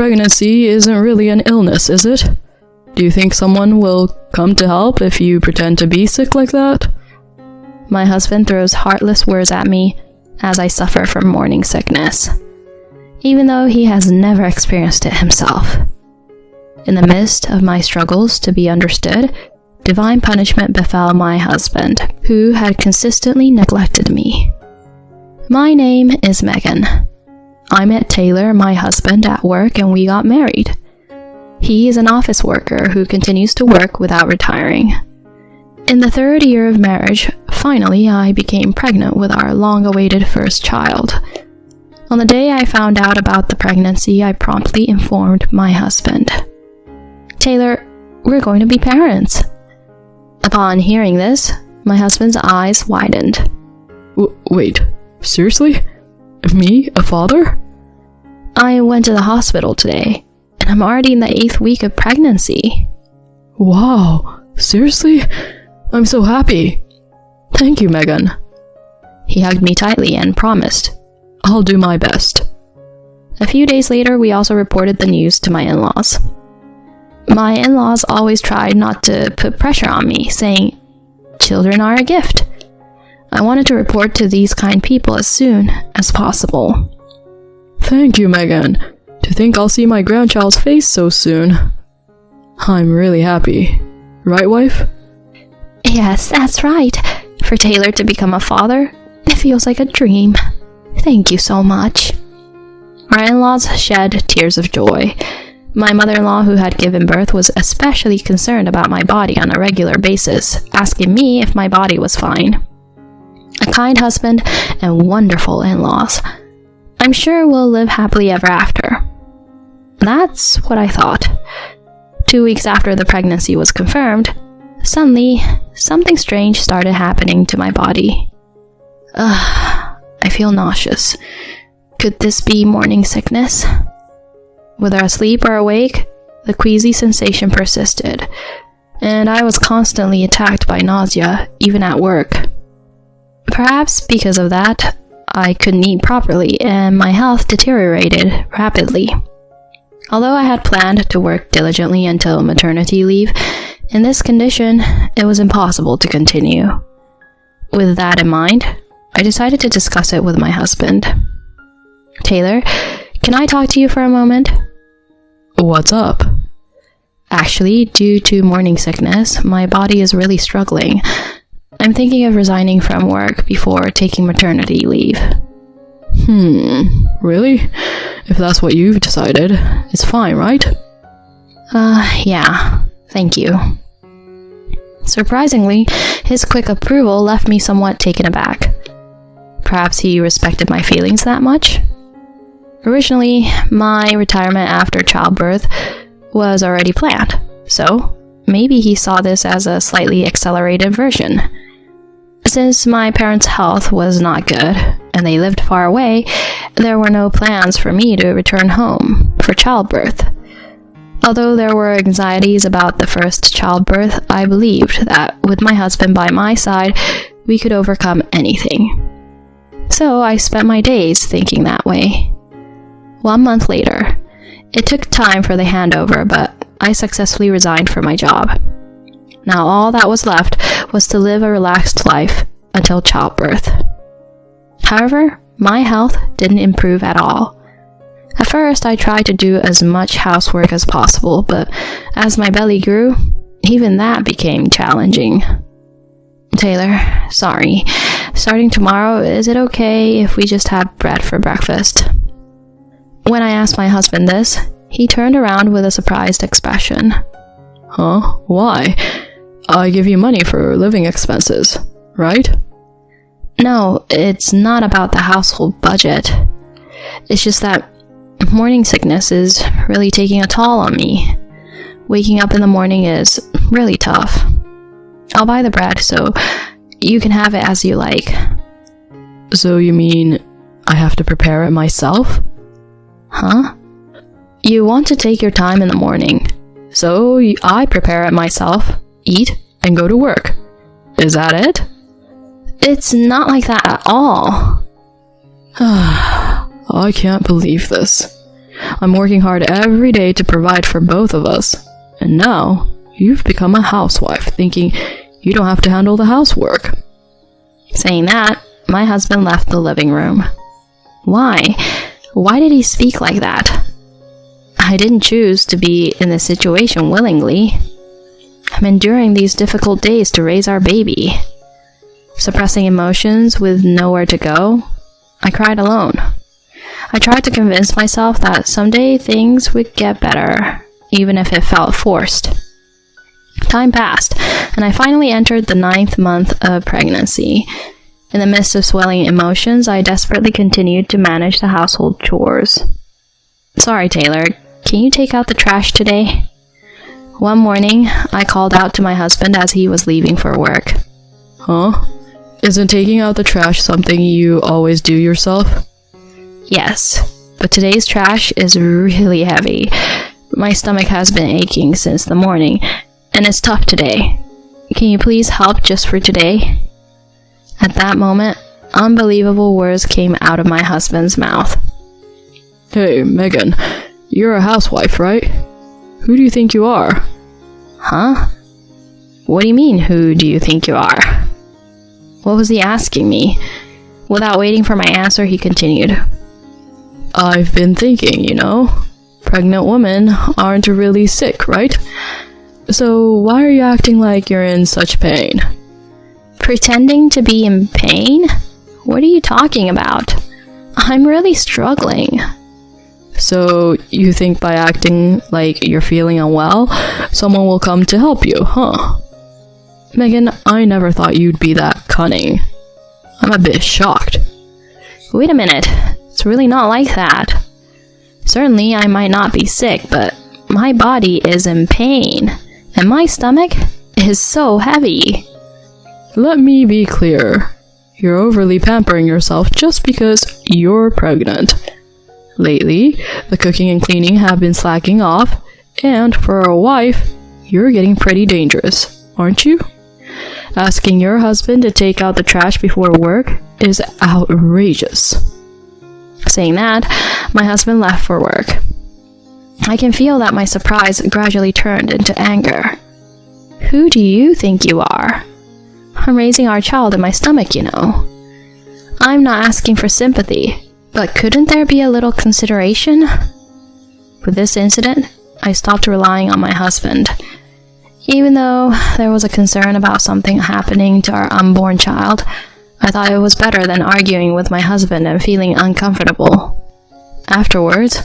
pregnancy isn't really an illness, is it? Do you think someone will come to help if you pretend to be sick like that? My husband throws heartless words at me as I suffer from morning sickness, even though he has never experienced it himself. In the midst of my struggles to be understood, divine punishment befell my husband, who had consistently neglected me. My name is Megan. I met Taylor, my husband, at work and we got married. He is an office worker who continues to work without retiring. In the 3rd year of marriage, finally I became pregnant with our long-awaited first child. On the day I found out about the pregnancy, I promptly informed my husband. Taylor, we're going to be parents. Upon hearing this, my husband's eyes widened. Wait, seriously? Me, a father? I went to the hospital today, and I'm already in the 8th week of pregnancy. Wow, seriously? I'm so happy. Thank you, Megan. He hugged me tightly and promised, I'll do my best. A few days later, we also reported the news to my in-laws. My in-laws always tried not to put pressure on me, saying, children are a gift. I wanted to report to these kind people as soon as possible. Thank you, Megan. To think I'll see my grandchild's face so soon. I'm really happy. Right, wife? Yes, that's right. For Taylor to become a father, it feels like a dream. Thank you so much. Our in-laws shed tears of joy. My mother-in-law, who had given birth, was especially concerned about my body on a regular basis, asking me if my body was fine. A kind husband and wonderful in-laws. I'm sure we'll live happily ever after. That's what I thought. 2 weeks after the pregnancy was confirmed, suddenly, something strange started happening to my body. I feel nauseous. Could this be morning sickness? Whether asleep or awake, the queasy sensation persisted, and I was constantly attacked by nausea, even at work. Perhaps because of that, I couldn't eat properly, and my health deteriorated rapidly. Although I had planned to work diligently until maternity leave, in this condition, it was impossible to continue. With that in mind, I decided to discuss it with my husband. Taylor, can I talk to you for a moment? What's up? Actually, due to morning sickness, my body is really struggling. I'm thinking of resigning from work before taking maternity leave. Really? If that's what you've decided, it's fine, right? Yeah. Thank you. Surprisingly, his quick approval left me somewhat taken aback. Perhaps he respected my feelings that much? Originally, my retirement after childbirth was already planned, so maybe he saw this as a slightly accelerated version. Since my parents' health was not good, and they lived far away, there were no plans for me to return home for childbirth. Although there were anxieties about the first childbirth, I believed that with my husband by my side, we could overcome anything. So I spent my days thinking that way. 1 month later, it took time for the handover, but I successfully resigned from my job. Now all that was left was to live a relaxed life until childbirth. However, my health didn't improve at all. At first, I tried to do as much housework as possible, but as my belly grew, even that became challenging. Taylor, sorry. Starting tomorrow, is it okay if we just have bread for breakfast? When I asked my husband this, he turned around with a surprised expression. Huh? Why? I give you money for living expenses, right? No, it's not about the household budget. It's just that morning sickness is really taking a toll on me. Waking up in the morning is really tough. I'll buy the bread, so you can have it as you like. So you mean I have to prepare it myself? Huh? You want to take your time in the morning, so I prepare it myself, eat, and go to work. Is that it? It's not like that at all. I can't believe this. I'm working hard every day to provide for both of us. And now, you've become a housewife, thinking you don't have to handle the housework. Saying that, my husband left the living room. Why? Why did he speak like that? I didn't choose to be in this situation willingly. I'm enduring these difficult days to raise our baby. Suppressing emotions with nowhere to go, I cried alone. I tried to convince myself that someday things would get better, even if it felt forced. Time passed, and I finally entered the 9th month of pregnancy. In the midst of swelling emotions, I desperately continued to manage the household chores. Sorry, Taylor, can you take out the trash today? One morning, I called out to my husband as he was leaving for work. Huh? Isn't taking out the trash something you always do yourself? Yes, but today's trash is really heavy. My stomach has been aching since the morning, and it's tough today. Can you please help just for today? At that moment, unbelievable words came out of my husband's mouth. Hey, Megan, you're a housewife, right? Who do you think you are? Huh? What do you mean, who do you think you are? What was he asking me? Without waiting for my answer, he continued. I've been thinking, pregnant women aren't really sick, right? So why are you acting like you're in such pain? Pretending to be in pain? What are you talking about? I'm really struggling. So you think by acting like you're feeling unwell, someone will come to help you, huh? Megan, I never thought you'd be that cunning. I'm a bit shocked. Wait a minute. It's really not like that. Certainly, I might not be sick, but my body is in pain, and my stomach is so heavy. Let me be clear. You're overly pampering yourself just because you're pregnant. Lately, the cooking and cleaning have been slacking off, and for a wife, you're getting pretty dangerous, aren't you? Asking your husband to take out the trash before work is outrageous. Saying that, my husband left for work. I can feel that my surprise gradually turned into anger. Who do you think you are? I'm raising our child in my stomach, I'm not asking for sympathy, but couldn't there be a little consideration? With this incident, I stopped relying on my husband. Even though there was a concern about something happening to our unborn child, I thought it was better than arguing with my husband and feeling uncomfortable. Afterwards,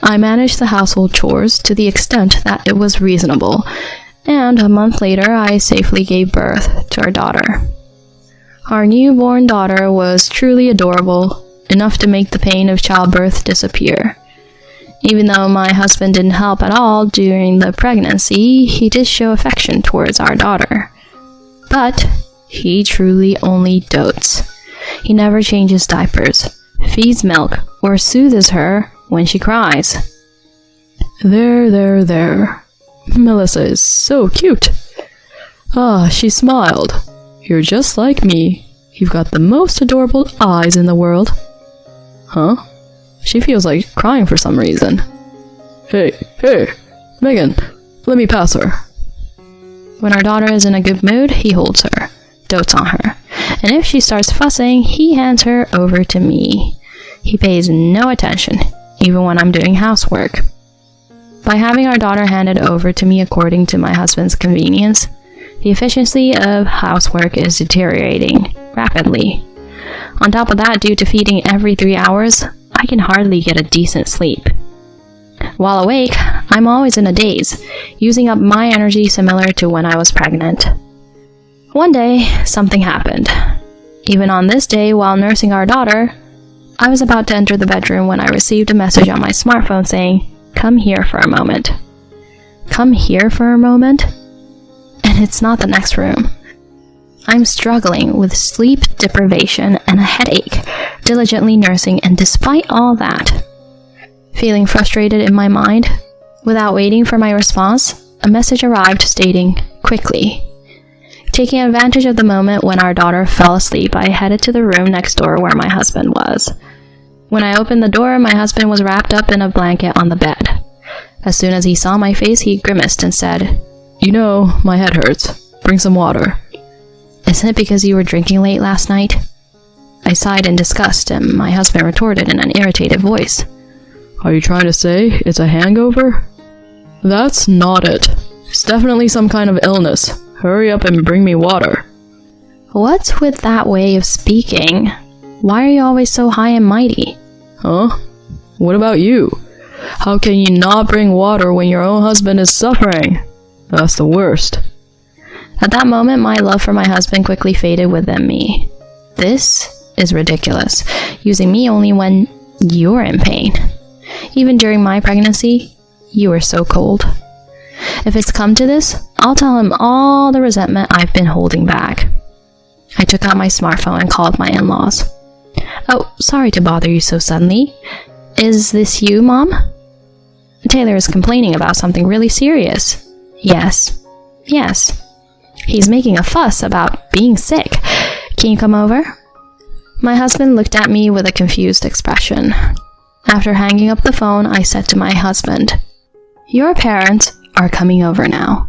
I managed the household chores to the extent that it was reasonable, and a month later I safely gave birth to our daughter. Our newborn daughter was truly adorable, enough to make the pain of childbirth disappear. Even though my husband didn't help at all during the pregnancy, he did show affection towards our daughter. But he truly only dotes. He never changes diapers, feeds milk, or soothes her when she cries. There. Melissa is so cute. Ah, she smiled. You're just like me. You've got the most adorable eyes in the world. Huh? She feels like crying for some reason. Hey, Megan, let me pass her. When our daughter is in a good mood, he holds her, dotes on her, and if she starts fussing, he hands her over to me. He pays no attention, even when I'm doing housework. By having our daughter handed over to me according to my husband's convenience, the efficiency of housework is deteriorating rapidly. On top of that, due to feeding every 3 hours, I can hardly get a decent sleep. While awake, I'm always in a daze, using up my energy similar to when I was pregnant. One day, something happened. Even on this day, while nursing our daughter, I was about to enter the bedroom when I received a message on my smartphone saying, "Come here for a moment." Come here for a moment? And it's not the next room. I'm struggling with sleep deprivation and a headache, diligently nursing, and despite all that, feeling frustrated in my mind, without waiting for my response, a message arrived stating, "Quickly." Taking advantage of the moment when our daughter fell asleep, I headed to the room next door where my husband was. When I opened the door, my husband was wrapped up in a blanket on the bed. As soon as he saw my face, he grimaced and said, You know, my head hurts. Bring some water. Isn't it because you were drinking late last night? I sighed in disgust, and my husband retorted in an irritated voice. Are you trying to say it's a hangover? That's not it. It's definitely some kind of illness. Hurry up and bring me water. What's with that way of speaking? Why are you always so high and mighty? Huh? What about you? How can you not bring water when your own husband is suffering? That's the worst. At that moment, my love for my husband quickly faded within me. This is ridiculous, using me only when you're in pain. Even during my pregnancy, you were so cold. If it's come to this, I'll tell him all the resentment I've been holding back. I took out my smartphone and called my in-laws. Oh, sorry to bother you so suddenly. Is this you, Mom? Taylor is complaining about something really serious. Yes. He's making a fuss about being sick. Can you come over? My husband looked at me with a confused expression. After hanging up the phone, I said to my husband, Your parents are coming over now.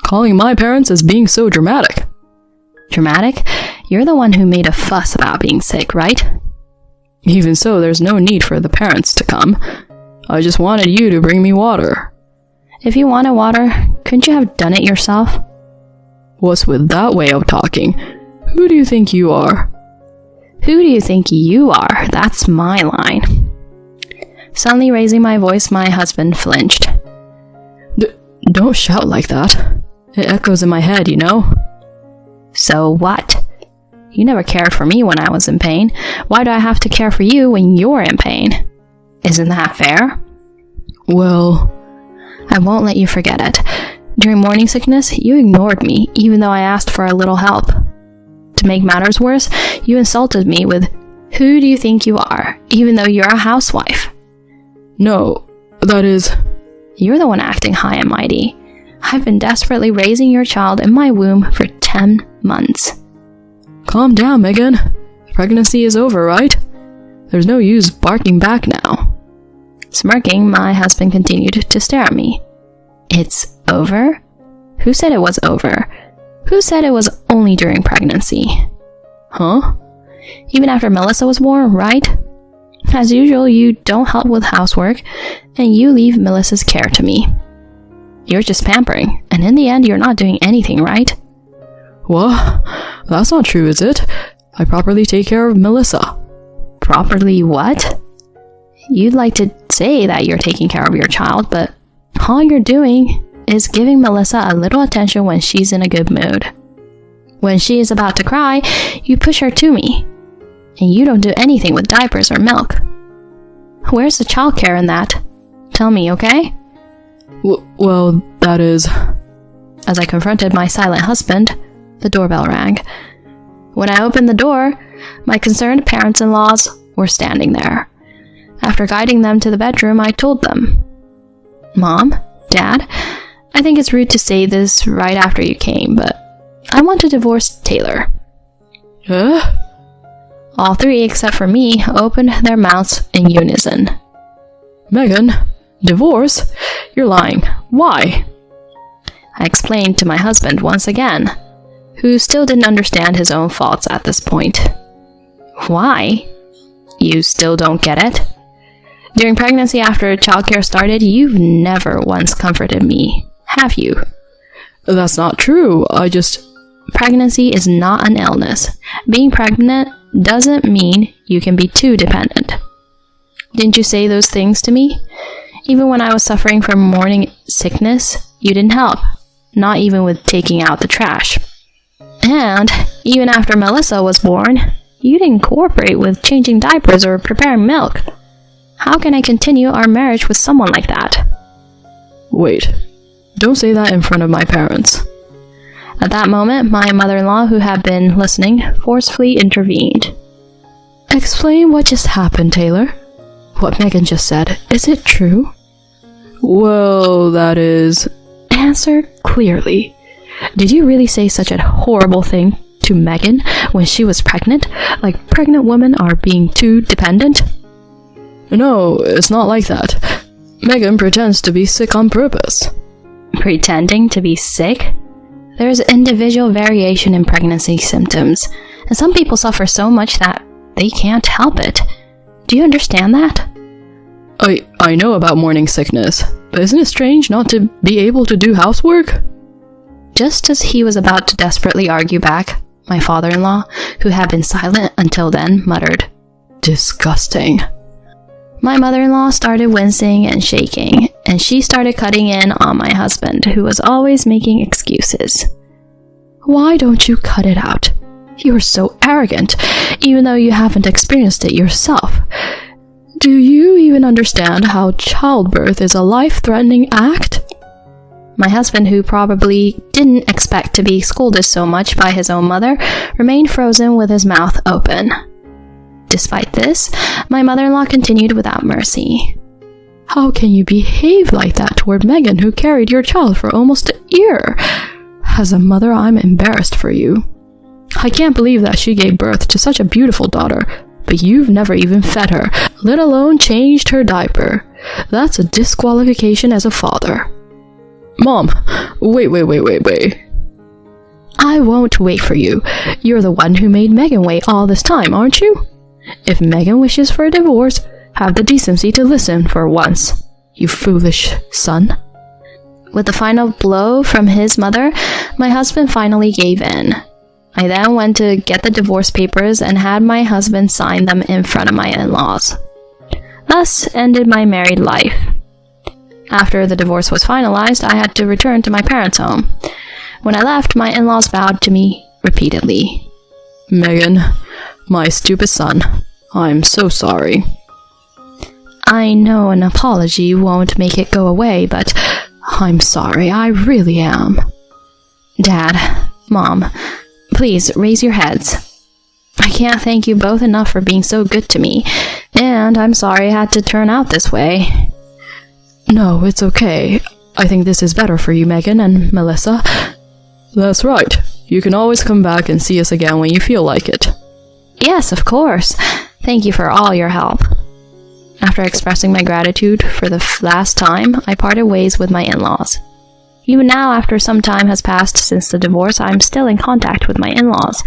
Calling my parents as being so dramatic. Dramatic? You're the one who made a fuss about being sick, right? Even so, there's no need for the parents to come. I just wanted you to bring me water. If you wanted water, couldn't you have done it yourself? What's with that way of talking? Who do you think you are? Who do you think you are? That's my line. Suddenly raising my voice, my husband flinched. Don't shout like that. It echoes in my head, you know? So what? You never cared for me when I was in pain. Why do I have to care for you when you're in pain? Isn't that fair? Well, I won't let you forget it. During morning sickness, you ignored me, even though I asked for a little help. To make matters worse, you insulted me with, Who do you think you are, even though you're a housewife? No, that is... You're the one acting high and mighty. I've been desperately raising your child in my womb for 10 months. Calm down, Megan. The pregnancy is over, right? There's no use barking back now. Smirking, my husband continued to stare at me. It's over? Who said it was over? Who said it was only during pregnancy? Huh? Even after Melissa was born, right? As usual, you don't help with housework, and you leave Melissa's care to me. You're just pampering, and in the end, you're not doing anything, right? What? That's not true, is it? I properly take care of Melissa. Properly what? You'd like to say that you're taking care of your child, but all you're doing is giving Melissa a little attention when she's in a good mood. When she is about to cry, you push her to me, and you don't do anything with diapers or milk. Where's the childcare in that? Tell me, okay? Well, that is... As I confronted my silent husband, the doorbell rang. When I opened the door, my concerned parents-in-laws were standing there. After guiding them to the bedroom, I told them, Mom, Dad, I think it's rude to say this right after you came, but I want to divorce Taylor. Huh? All three, except for me, opened their mouths in unison. Megan, divorce? You're lying. Why? I explained to my husband once again, who still didn't understand his own faults at this point. Why? You still don't get it? During pregnancy after childcare started, you've never once comforted me, have you? That's not true. Pregnancy is not an illness. Being pregnant doesn't mean you can be too dependent. Didn't you say those things to me? Even when I was suffering from morning sickness, you didn't help. Not even with taking out the trash. And even after Melissa was born, you didn't cooperate with changing diapers or preparing milk. How can I continue our marriage with someone like that? Wait. Don't say that in front of my parents. At that moment, my mother-in-law, who had been listening, forcefully intervened. Explain what just happened, Taylor. What Megan just said. Is it true? Well, that is... Answer clearly. Did you really say such a horrible thing to Megan when she was pregnant? Like pregnant women are being too dependent? No, it's not like that. Megan pretends to be sick on purpose. Pretending to be sick? There's individual variation in pregnancy symptoms, and some people suffer so much that they can't help it. Do you understand that? I know about morning sickness, but isn't it strange not to be able to do housework? Just as he was about to desperately argue back, my father-in-law, who had been silent until then, muttered, "Disgusting." My mother-in-law started wincing and shaking, and she started cutting in on my husband, who was always making excuses. Why don't you cut it out? You are so arrogant, even though you haven't experienced it yourself. Do you even understand how childbirth is a life-threatening act? My husband, who probably didn't expect to be scolded so much by his own mother, remained frozen with his mouth open. Despite this, my mother-in-law continued without mercy. How can you behave like that toward Megan, who carried your child for almost a year? As a mother, I'm embarrassed for you. I can't believe that she gave birth to such a beautiful daughter, but you've never even fed her, let alone changed her diaper. That's a disqualification as a father. Mom, wait. I won't wait for you. You're the one who made Megan wait all this time, aren't you? If Megan wishes for a divorce, have the decency to listen for once, you foolish son. With the final blow from his mother, my husband finally gave in. I then went to get the divorce papers and had my husband sign them in front of my in-laws. Thus ended my married life. After the divorce was finalized, I had to return to my parents' home. When I left, my in-laws bowed to me repeatedly. Megan, my stupid son, I'm so sorry. I know an apology won't make it go away, but I'm sorry, I really am. Dad, Mom, please raise your heads. I can't thank you both enough for being so good to me, and I'm sorry it had to turn out this way. No, it's okay. I think this is better for you, Megan and Melissa. That's right. You can always come back and see us again when you feel like it. Yes, of course. Thank you for all your help. After expressing my gratitude for the last time, I parted ways with my in-laws. Even now, after some time has passed since the divorce, I'm still in contact with my in-laws.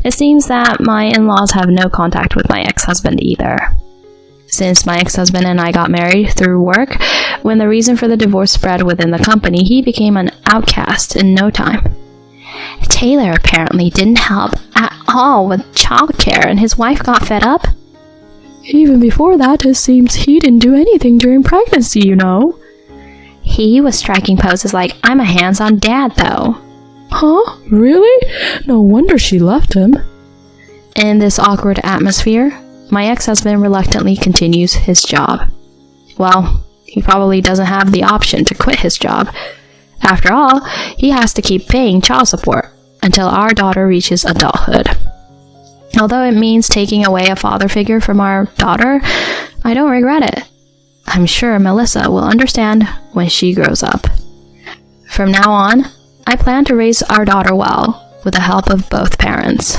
It seems that my in-laws have no contact with my ex-husband either. Since my ex-husband and I got married through work, when the reason for the divorce spread within the company, he became an outcast in no time. Taylor apparently didn't help at all with childcare, and his wife got fed up. Even before that, it seems he didn't do anything during pregnancy, you know. He was striking poses like, I'm a hands-on dad, though. Huh? Really? No wonder she left him. In this awkward atmosphere, my ex-husband reluctantly continues his job. Well, he probably doesn't have the option to quit his job. After all, he has to keep paying child support until our daughter reaches adulthood. Although it means taking away a father figure from our daughter, I don't regret it. I'm sure Melissa will understand when she grows up. From now on, I plan to raise our daughter well, with the help of both parents.